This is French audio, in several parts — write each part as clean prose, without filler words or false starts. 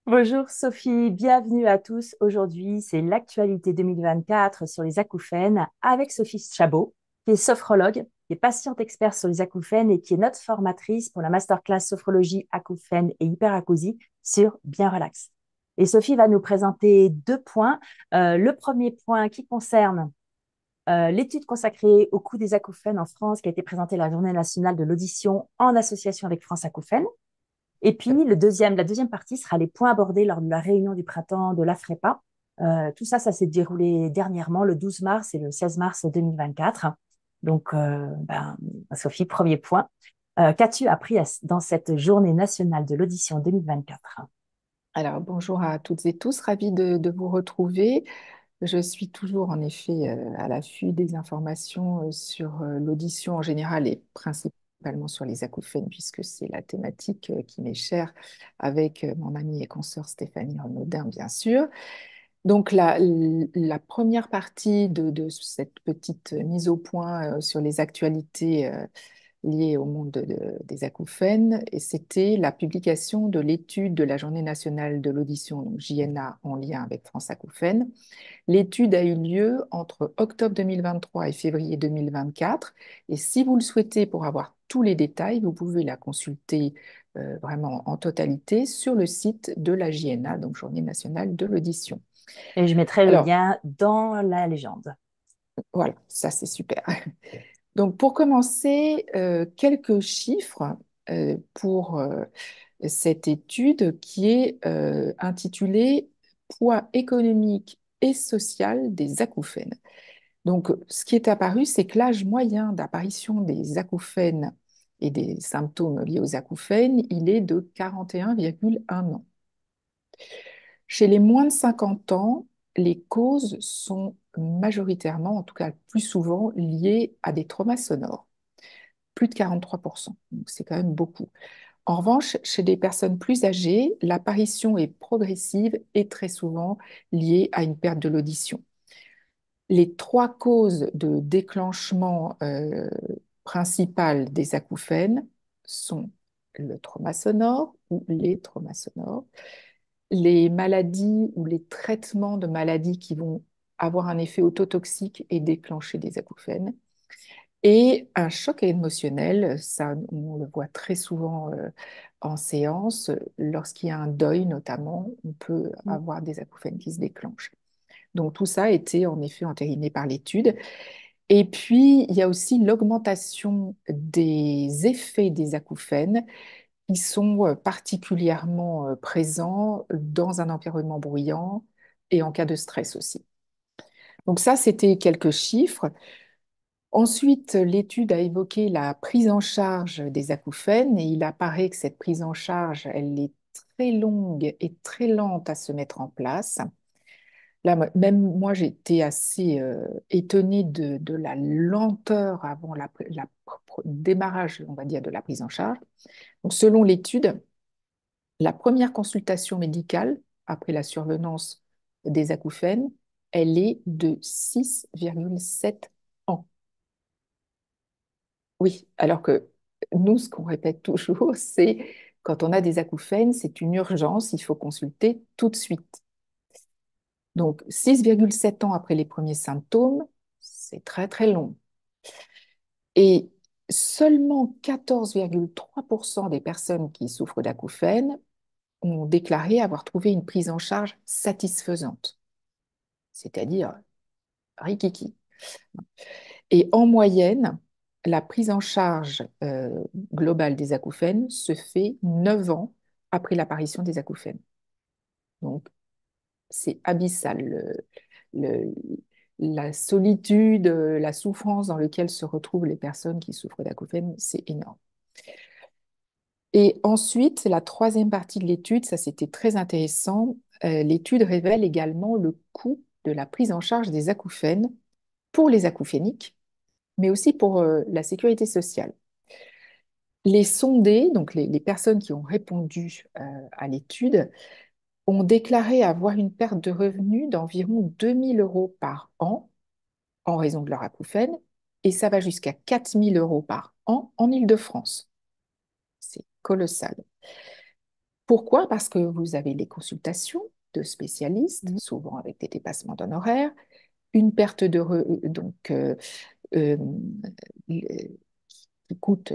Bonjour Sophie, bienvenue à tous. Aujourd'hui, c'est l'actualité 2024 sur les acouphènes avec Sophie Chabot, qui est sophrologue, qui est patiente experte sur les acouphènes et qui est notre formatrice pour la masterclass sophrologie acouphènes et hyperacousie sur Bien Relax. Et Sophie va nous présenter deux points. Le premier point qui concerne l'étude consacrée au coût des acouphènes en France qui a été présentée à la Journée nationale de l'audition en association avec France Acouphènes. Et puis, la deuxième partie sera les points abordés lors de la réunion du printemps de l'AFREPA. Tout ça, ça s'est déroulé dernièrement, le 12 mars et le 16 mars 2024. Donc, Sophie, premier point. Qu'as-tu appris dans cette journée nationale de l'audition 2024? Alors, bonjour à toutes et tous, ravie de vous retrouver. Je suis toujours en effet à l'affût des informations sur l'audition en général et principalement sur les acouphènes, puisque c'est la thématique qui m'est chère avec mon amie et consoeur Stéphanie Renaudin, bien sûr. Donc, la première partie de cette petite mise au point sur les actualités liées au monde des acouphènes, et c'était la publication de l'étude de la Journée nationale de l'audition, donc JNA, en lien avec France Acouphènes. L'étude a eu lieu entre octobre 2023 et février 2024, et si vous le souhaitez pour avoir tous les détails, vous pouvez la consulter vraiment en totalité sur le site de la JNA, donc Journée nationale de l'audition. Et je mettrai le Alors, lien dans la légende. voilà, ça c'est super. Donc, pour commencer, quelques chiffres pour cette étude qui est intitulée Poids économique et social des acouphènes. Donc, ce qui est apparu, c'est que l'âge moyen d'apparition des acouphènes et des symptômes liés aux acouphènes, il est de 41,1 ans. Chez les moins de 50 ans, les causes sont majoritairement, en tout cas plus souvent, liées à des traumas sonores, plus de 43%. Donc c'est quand même beaucoup. En revanche, chez des personnes plus âgées, l'apparition est progressive et très souvent liée à une perte de l'audition. Les trois causes de déclenchement principales des acouphènes sont le trauma sonore ou les traumas sonores, les maladies ou les traitements de maladies qui vont avoir un effet autotoxique et déclencher des acouphènes, et un choc émotionnel. Ça, on le voit très souvent en séance. Lorsqu'il y a un deuil, notamment, on peut avoir des acouphènes qui se déclenchent. Donc tout ça a été en effet entériné par l'étude. Et puis, il y a aussi l'augmentation des effets des acouphènes qui sont particulièrement présents dans un environnement bruyant et en cas de stress aussi. Donc ça, c'était quelques chiffres. Ensuite, l'étude a évoqué la prise en charge des acouphènes et il apparaît que cette prise en charge, elle est très longue et très lente à se mettre en place. Là, même moi, j'étais assez étonnée de la lenteur avant démarrage, on va dire, de la prise en charge. Donc, selon l'étude, la première consultation médicale après la survenance des acouphènes, elle est de 6,7 ans. Oui, alors que nous, ce qu'on répète toujours, c'est quand on a des acouphènes, c'est une urgence, il faut consulter tout de suite. Donc, 6,7 ans après les premiers symptômes, c'est très très long. Et seulement 14,3% des personnes qui souffrent d'acouphènes ont déclaré avoir trouvé une prise en charge satisfaisante, c'est-à-dire rikiki. Et en moyenne, la prise en charge globale des acouphènes se fait 9 ans après l'apparition des acouphènes. Donc, c'est abyssal. Le- la solitude, la souffrance dans laquelle se retrouvent les personnes qui souffrent d'acouphènes, c'est énorme. Et ensuite, la troisième partie de l'étude, ça c'était très intéressant. L'étude révèle également le coût de la prise en charge des acouphènes pour les acouphéniques, mais aussi pour la sécurité sociale. Les sondés, donc les personnes qui ont répondu à l'étude, ont déclaré avoir une perte de revenus d'environ 2 000 € par an en raison de leur acouphène, et ça va jusqu'à 4 000 € par an en Île-de-France. C'est colossal. Pourquoi? Parce que vous avez les consultations de spécialistes, Mhm. souvent avec des dépassements d'honoraires, une perte euh, qui coûte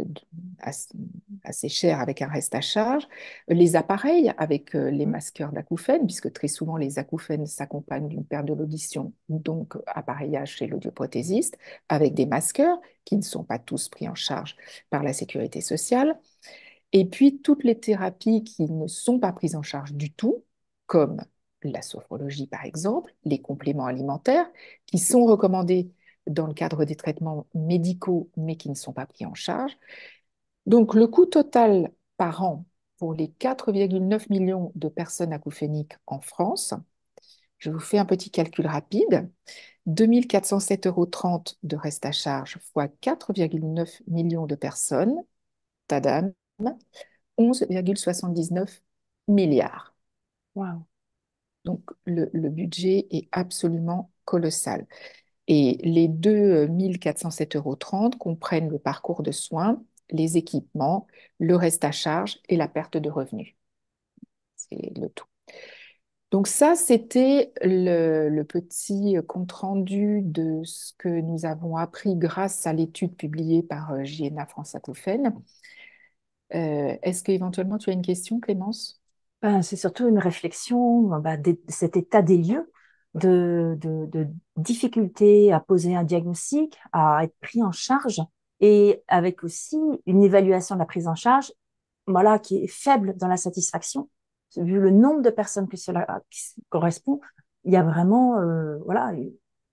assez cher avec un reste à charge, les appareils avec les masqueurs d'acouphènes, puisque très souvent les acouphènes s'accompagnent d'une perte de l'audition, donc appareillage chez l'audioprothésiste, avec des masqueurs qui ne sont pas tous pris en charge par la sécurité sociale. Et puis, toutes les thérapies qui ne sont pas prises en charge du tout, comme la sophrologie par exemple, les compléments alimentaires, qui sont recommandés dans le cadre des traitements médicaux, mais qui ne sont pas pris en charge. Donc, le coût total par an pour les 4,9 millions de personnes acouphéniques en France, je vous fais un petit calcul rapide, 2 407,30 € de reste à charge fois 4,9 millions de personnes, tadam, 11,79 milliards. Waouh. Donc, le budget est absolument colossal. Et les 2 407,30 € comprennent le parcours de soins, les équipements, le reste à charge et la perte de revenus. C'est le tout. Donc ça, c'était le petit compte-rendu de ce que nous avons appris grâce à l'étude publiée par JNA France Acouphènes. Est-ce qu'éventuellement tu as une question, Clémence? Ben, c'est surtout une réflexion, ben, cet état des lieux de difficulté à poser un diagnostic, à être pris en charge, et avec aussi une évaluation de la prise en charge, voilà, qui est faible dans la satisfaction. Vu le nombre de personnes que cela correspond, il y a vraiment, voilà,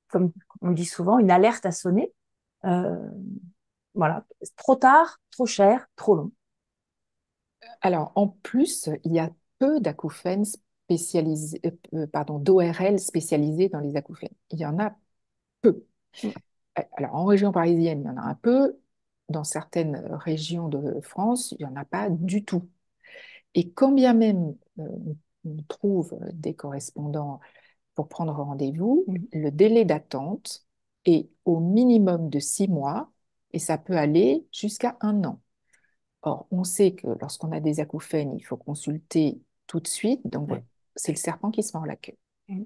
comme on le dit souvent, une alerte à sonner. Euh, voilà, trop tard, trop cher, trop long. Alors, en plus, il y a peu d'acouphènes spécialisés, pardon, d'ORL spécialisés dans les acouphènes. Il y en a peu. Alors, en région parisienne, il y en a un peu. Dans certaines régions de France, il n'y en a pas du tout. Et quand bien même on trouve des correspondants pour prendre rendez-vous, Mhm. le délai d'attente est au minimum de 6 mois et ça peut aller jusqu'à un an. Or, on sait que lorsqu'on a des acouphènes, il faut consulter tout de suite. Donc, voilà, Ouais. c'est le serpent qui se mord la queue. Mhm.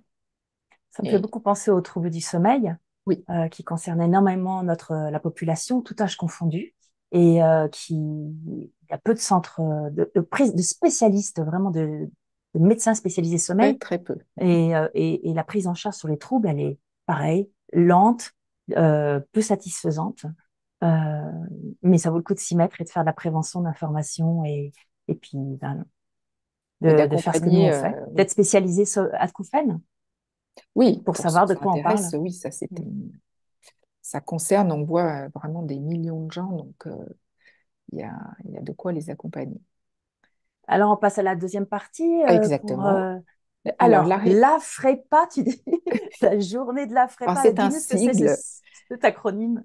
Ça me fait Et beaucoup penser aux troubles du sommeil, oui, qui concernent énormément la population, tout âge confondu, et il y a peu de centres de spécialistes, vraiment de médecins spécialisés très, sommeil, très peu. et la prise en charge sur les troubles, elle est pareil, lente, peu satisfaisante, euh, mais ça vaut le coup de s'y mettre et de faire de la prévention, d'information, et puis ben, Et de faire ce que nous d'accompagner, on fait, oui. d'être spécialisé acouphènes Oui, pour pour ceux savoir que de ça quoi on intéresse, parle. oui, ça concerne, on voit vraiment des millions de gens, donc il y a de quoi les accompagner. Alors, on passe à la deuxième partie pour. Exactement. Alors, Alors, la FREPA, tu dis, la journée de la alors, FREPA. c'est un Dis-nous ce que c'est sigle, cet acronyme.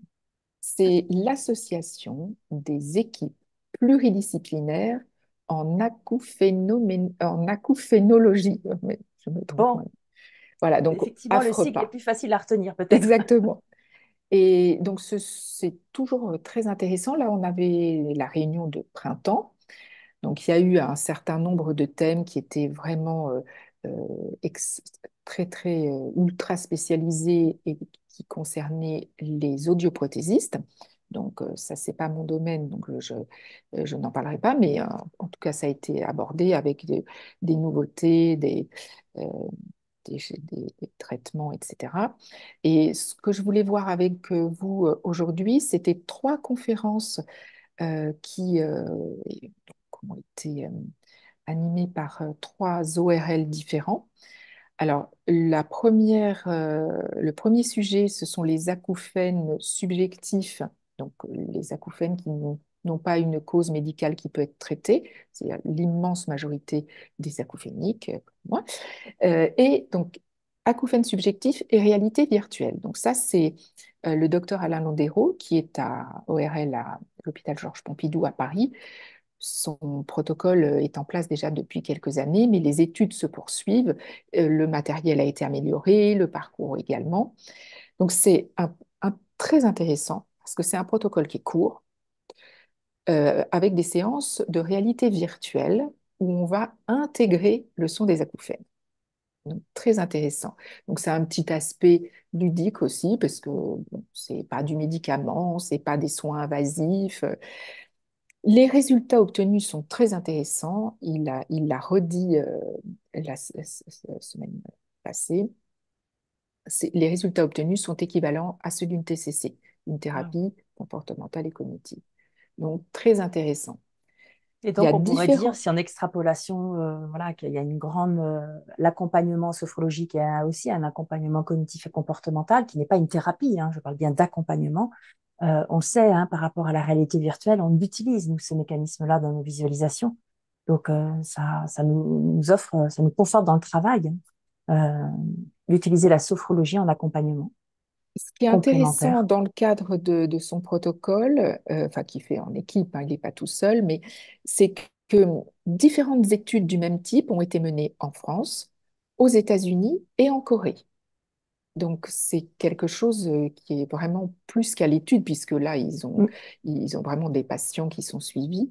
c'est l'Association des équipes pluridisciplinaires en acouphénologie. Mais je me trompe, Bon, moi. Voilà, donc effectivement, le sigle est AFREPA. plus facile à retenir, peut-être. Exactement. Et donc, c'est toujours très intéressant. Là, on avait la réunion de printemps. Donc, il y a eu un certain nombre de thèmes qui étaient vraiment ex- très, très ultra spécialisés et qui concernaient les audioprothésistes. Donc, ça, c'est pas mon domaine, donc je n'en parlerai pas, mais en tout cas, ça a été abordé avec des nouveautés, euh, des traitements, etc. Et ce que je voulais voir avec vous aujourd'hui, c'était 3 conférences qui ont été animées par 3 ORL différents. Alors, le premier sujet, ce sont les acouphènes subjectifs, donc les acouphènes qui n'ont pas une cause médicale qui peut être traitée, c'est l'immense majorité des acouphéniques, comme moi. Et donc, acouphènes subjectifs et réalité virtuelle. Donc ça, c'est le docteur Alain Landero, qui est à ORL à l'hôpital Georges Pompidou à Paris. Son protocole est en place déjà depuis quelques années, mais les études se poursuivent. Le matériel a été amélioré, le parcours également. Donc c'est très intéressant parce que c'est un protocole qui est court, avec des séances de réalité virtuelle où on va intégrer le son des acouphènes. Donc, très intéressant. Donc, c'est un petit aspect ludique aussi, parce que bon, c'est pas du médicament, c'est pas des soins invasifs. Les résultats obtenus sont très intéressants. Il l'a redit la semaine passée. Les résultats obtenus sont équivalents à ceux d'une TCC, une Wow. thérapie comportementale et cognitive. Donc, très intéressant. Et Il y donc, a on pourrait dire, différents... si en extrapolation, voilà, qu'il y a une grande, l'accompagnement sophrologique et aussi un accompagnement cognitif et comportemental qui n'est pas une thérapie, hein, je parle bien d'accompagnement. On sait, hein, par rapport à la réalité virtuelle, on utilise, nous, ces mécanismes-là dans nos visualisations. Donc, ça nous offre, ça nous conforte dans le travail, hein, d'utiliser la sophrologie en accompagnement Ce qui est intéressant complémentaire. dans le cadre de son protocole, enfin qui fait en équipe, hein, il n'est pas tout seul, mais c'est que différentes études du même type ont été menées en France, aux États-Unis et en Corée. Donc c'est quelque chose qui est vraiment plus qu'à l'étude, puisque là, Mm, ils ont vraiment des patients qui sont suivis.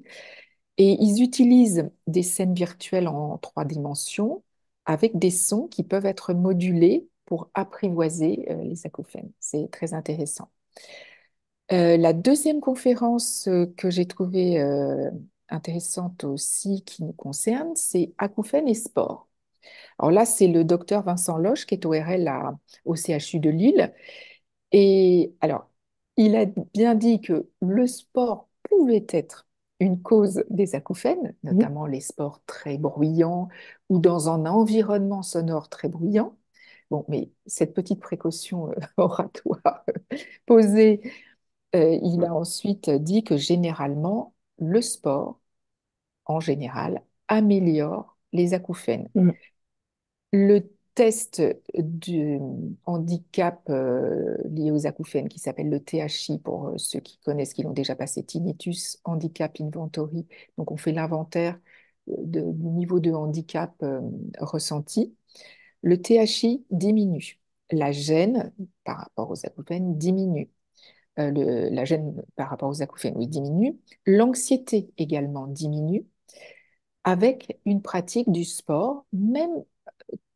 Et ils utilisent des scènes virtuelles en 3 dimensions avec des sons qui peuvent être modulés pour apprivoiser les acouphènes. C'est très intéressant. La deuxième conférence que j'ai trouvée intéressante aussi qui nous concerne, c'est acouphènes et sport. Alors là, c'est le docteur Vincent Loche qui est ORL au CHU de Lille. Et alors, il a bien dit que le sport pouvait être une cause des acouphènes, mm, notamment les sports très bruyants ou dans un environnement sonore très bruyant. Bon, mais cette petite précaution oratoire posée, il a ensuite dit que généralement, le sport, en général, améliore les acouphènes. mm, Le test du handicap lié aux acouphènes, qui s'appelle le THI, pour ceux qui connaissent, qui l'ont déjà passé, Tinnitus Handicap Inventory. Donc, on fait l'inventaire du niveau de handicap ressenti. Le THI diminue. La gêne par rapport aux acouphènes diminue. La gêne par rapport aux acouphènes, oui, diminue. L'anxiété également diminue avec une pratique du sport, même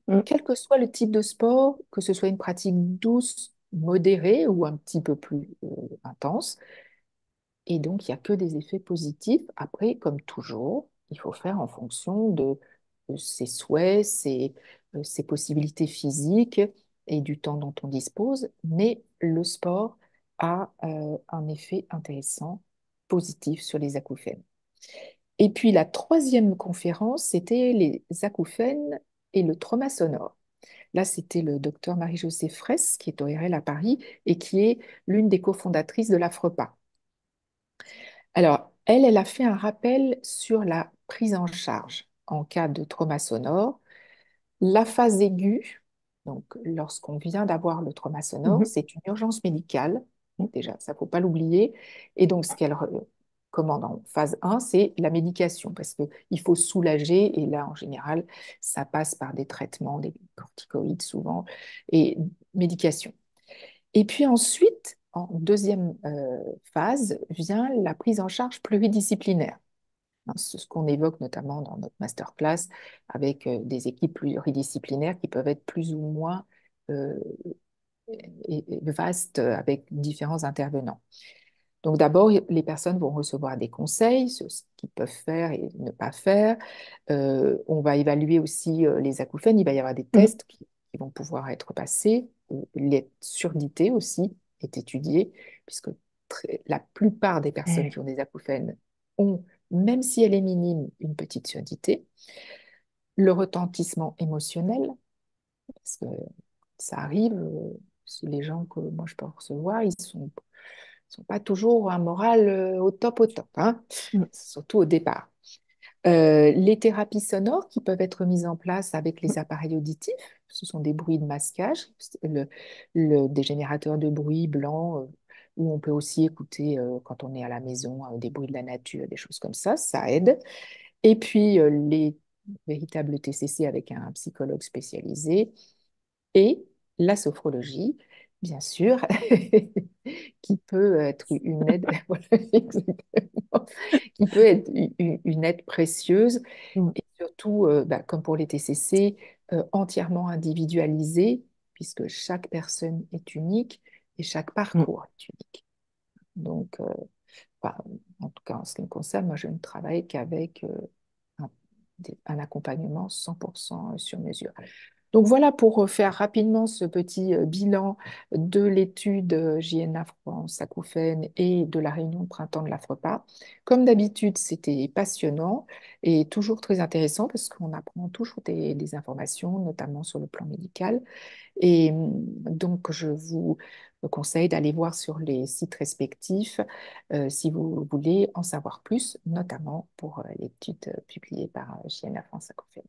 mm. quel que soit le type de sport, que ce soit une pratique douce, modérée ou un petit peu plus intense. Et donc, il n'y a que des effets positifs. Après, comme toujours, il faut faire en fonction de ses souhaits, ses possibilités physiques et du temps dont on dispose. Mais le sport a un effet intéressant, positif sur les acouphènes. Et puis, la troisième conférence, c'était les acouphènes et le trauma sonore. Là, c'était le docteur Marie-Josée Fraisse, qui est ORL à Paris et qui est l'une des cofondatrices de l'AFREPA. Alors, elle a fait un rappel sur la prise en charge en cas de trauma sonore. La phase aiguë, donc lorsqu'on vient d'avoir le trauma sonore, Mhm. c'est une urgence médicale. Mhm. Déjà, ça ne faut pas l'oublier. Et donc, ce qu'elle recommande en phase 1, c'est la médication, parce qu'il faut soulager. Et là, en général, ça passe par des traitements, des corticoïdes souvent, et médication. Et puis ensuite, en deuxième phase, vient la prise en charge pluridisciplinaire. Hein, c'est ce qu'on évoque notamment dans notre masterclass avec des équipes pluridisciplinaires qui peuvent être plus ou moins euh, vastes avec différents intervenants. Donc d'abord, les personnes vont recevoir des conseils sur ce qu'ils peuvent faire et ne pas faire. On va évaluer aussi les acouphènes. Il va y avoir des Mhm. tests qui vont pouvoir être passés. Les surdité aussi est étudiée, puisque la plupart des personnes Eh, qui ont des acouphènes ont, même si elle est minime, une petite surdité. Le retentissement émotionnel, parce que ça arrive, les gens que moi je peux recevoir, ils sont pas toujours un moral au top, hein, mm, surtout au départ. Les thérapies sonores qui peuvent être mises en place avec les appareils auditifs, ce sont des bruits de masquage, des générateurs de bruit blancs, où on peut aussi écouter quand on est à la maison des bruits de la nature, des choses comme ça aide. Et puis les véritables TCC avec un psychologue spécialisé et la sophrologie bien sûr, qui peut être une aide, voilà, exactement, qui peut être une aide précieuse Mm, et surtout, bah, comme pour les TCC, entièrement individualisée, puisque chaque personne est unique et chaque mm. parcours est unique. Donc, enfin, en tout cas, en ce qui me concerne, moi, je ne travaille qu'avec un, un accompagnement 100% sur mesure. Donc voilà pour faire rapidement ce petit bilan de l'étude JNA France acouphènes et de la réunion de printemps de l'AFREPA. Comme d'habitude, c'était passionnant et toujours très intéressant parce qu'on apprend toujours des informations, notamment sur le plan médical. Et donc, je vous conseille d'aller voir sur les sites respectifs si vous voulez en savoir plus, notamment pour l'étude publiée par JNA France acouphènes.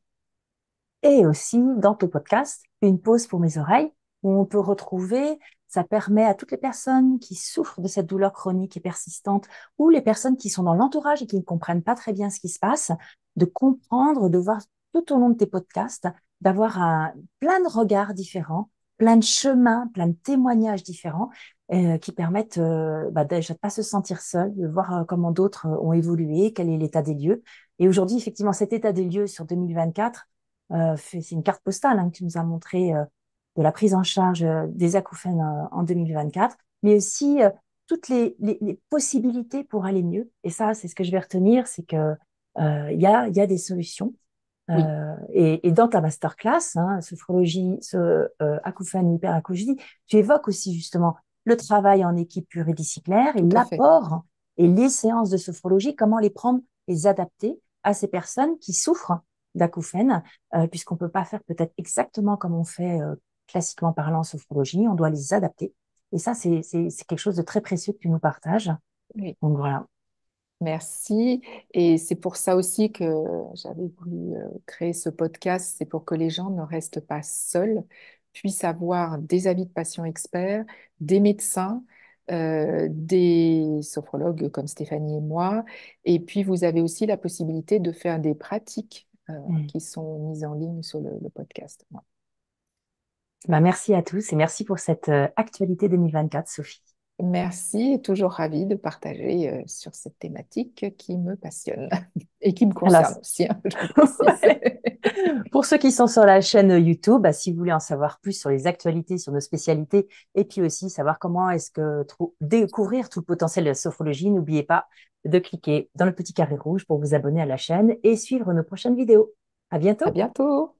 Et aussi, dans ton podcast, une pause pour mes oreilles, où on peut retrouver, ça permet à toutes les personnes qui souffrent de cette douleur chronique et persistante, ou les personnes qui sont dans l'entourage et qui ne comprennent pas très bien ce qui se passe, de comprendre, de voir tout au long de tes podcasts, d'avoir plein de regards différents, plein de chemins, plein de témoignages différents, qui permettent déjà de pas se sentir seul, de voir comment d'autres ont évolué, quel est l'état des lieux. Et aujourd'hui, effectivement, cet état des lieux sur 2024, c'est une carte postale que tu nous as montré de la prise en charge des acouphènes en 2024, mais aussi toutes les possibilités pour aller mieux. Et ça, c'est ce que je vais retenir, c'est que il y a des solutions. Oui, Et dans ta masterclass, sophrologie, acouphène, hyperacousie, tu évoques aussi justement le travail en équipe pluridisciplinaire et tout à fait. l'apport et les séances de sophrologie, comment les prendre, les adapter à ces personnes qui souffrent d'acouphènes, puisqu'on peut pas faire peut-être exactement comme on fait classiquement parlant en sophrologie, on doit les adapter. Et ça, c'est quelque chose de très précieux que tu nous partages. Oui. Donc voilà. Merci. Et c'est pour ça aussi que j'avais voulu créer ce podcast. C'est pour que les gens ne restent pas seuls, puissent avoir des avis de patients experts, des médecins, des sophrologues comme Stéphanie et moi. Et puis, vous avez aussi la possibilité de faire des pratiques Mm. qui sont mises en ligne sur le podcast. Ouais. Bah, merci à tous et merci pour cette actualité 2024, Sophie. Merci et toujours ravie de partager sur cette thématique qui me passionne et qui me Alors, concerne aussi, hein, je le précise. pour ceux qui sont sur la chaîne YouTube, bah, si vous voulez en savoir plus sur les actualités, sur nos spécialités, et puis aussi savoir comment est-ce que découvrir tout le potentiel de la sophrologie, n'oubliez pas de cliquer dans le petit carré rouge pour vous abonner à la chaîne et suivre nos prochaines vidéos. À À bientôt! bientôt!